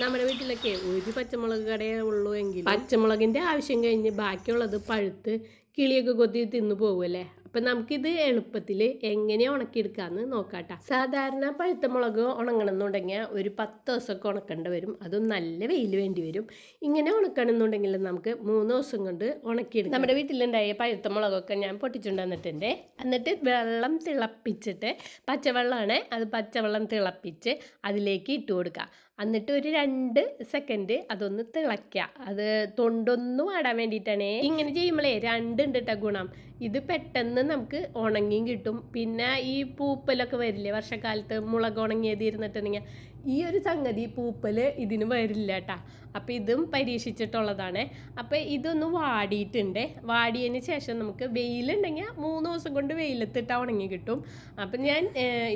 നമ്മുടെ വീട്ടിലൊക്കെ ഒരു പച്ചമുളക് കടയേ ഉള്ളൂ എങ്കിൽ പച്ചമുളകിൻ്റെ ആവശ്യം കഴിഞ്ഞ് ബാക്കിയുള്ളത് പഴുത്ത് കിളിയൊക്കെ കൊത്തി തിന്നു പോകുമല്ലേ. അപ്പം നമുക്കിത് എളുപ്പത്തിൽ എങ്ങനെ ഉണക്കിയെടുക്കാമെന്ന് നോക്കാട്ടോ. സാധാരണ പഴുത്ത മുളക് ഉണങ്ങണമെന്നുണ്ടെങ്കിൽ ഒരു 10 ദിവസമൊക്കെ ഉണക്കേണ്ടി വരും. അതും നല്ല വെയിൽ വേണ്ടി വരും. ഇങ്ങനെ ഉണക്കണമെന്നുണ്ടെങ്കിൽ നമുക്ക് 3 ദിവസം കൊണ്ട് ഉണക്കിയെടുക്കാം. നമ്മുടെ വീട്ടിലുണ്ടായ പഴുത്ത മുളകൊക്കെ ഞാൻ പൊട്ടിച്ചുകൊണ്ട് വന്നിട്ടുണ്ട്. എന്നിട്ട് വെള്ളം തിളപ്പിച്ചിട്ട്, പച്ചവെള്ളമാണ് അത്, പച്ചവെള്ളം തിളപ്പിച്ച് അതിലേക്ക് ഇട്ട് കൊടുക്കുക. എന്നിട്ട് ഒരു 2 സെക്കൻഡ് അതൊന്ന് തിളയ്ക്കുക. അത് തൊണ്ടൊന്നും വാടാൻ വേണ്ടിയിട്ടാണ്. ഇങ്ങനെ ചെയ്യുമ്പോഴേ 2 ഉണ്ട് കേട്ടോ ഗുണം. ഇത് പെട്ടെന്ന് നമുക്ക് ഉണങ്ങിയും കിട്ടും. പിന്നെ ഈ പൂപ്പലൊക്കെ വരില്ലേ വർഷക്കാലത്ത്, മുളക് ഉണങ്ങിയത് ഇരുന്നിട്ടുണ്ടെങ്കിൽ ഈ ഒരു സംഗതി പൂപ്പൽ ഇതിന് വരില്ല കേട്ടോ. അപ്പം ഇതും പരീക്ഷിച്ചിട്ടുള്ളതാണ്. അപ്പം ഇതൊന്ന് വാടിയിട്ടുണ്ട്. വാടിയതിന് ശേഷം നമുക്ക് വെയിലുണ്ടെങ്കിൽ 3 ദിവസം കൊണ്ട് വെയിലത്തിട്ടാൽ ഉണങ്ങി കിട്ടും. അപ്പം ഞാൻ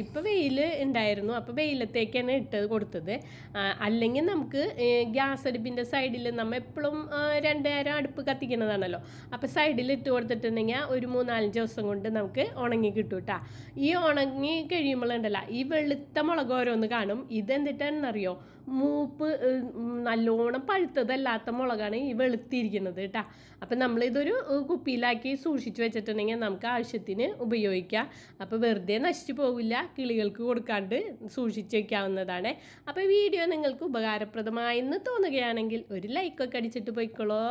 ഇപ്പം വെയിൽ ഉണ്ടായിരുന്നു, അപ്പോൾ വെയിലത്തേക്കാണ് ഇട്ടത് കൊടുത്തത്. അല്ലെങ്കിൽ നമുക്ക് ഗ്യാസ് അടുപ്പിൻ്റെ സൈഡിൽ നമ്മൾ എപ്പോഴും 2 നേരം അടുപ്പ് കത്തിക്കുന്നതാണല്ലോ. അപ്പോൾ സൈഡിൽ ഇട്ട് കൊടുത്തിട്ടുണ്ടെങ്കിൽ ഒരു 3-4 ദിവസം കൊണ്ട് നമുക്ക് ഉണങ്ങി കിട്ടും കേട്ടോ. ഈ ഉണങ്ങി കഴിയുമ്പോഴുണ്ടല്ലോ ഈ വെളുത്ത മുളക് ഓരോന്ന് കാണും. ഇതെന്തിട്ടാണെന്നറിയോ, മൂപ്പ് നല്ലോണം പഴുത്തതല്ലാത്ത മുളകാണ് ഈ വെളുത്തിരിക്കുന്നത് കേട്ടോ. അപ്പം നമ്മളിതൊരു കുപ്പിയിലാക്കി സൂക്ഷിച്ച് വെച്ചിട്ടുണ്ടെങ്കിൽ നമുക്ക് ആവശ്യത്തിന് ഉപയോഗിക്കാം. അപ്പോൾ വെറുതെ നശിച്ചു പോവില്ല, കിളികൾക്ക് കൊടുക്കാണ്ട് സൂക്ഷിച്ച് വയ്ക്കാവുന്നതാണ്. അപ്പോൾ വീഡിയോ നിങ്ങൾക്ക് ഉപകാരപ്രദമായെന്ന് തോന്നുകയാണെങ്കിൽ ഒരു ലൈക്കൊക്കെ അടിച്ചിട്ട് പോയിക്കോളൂ.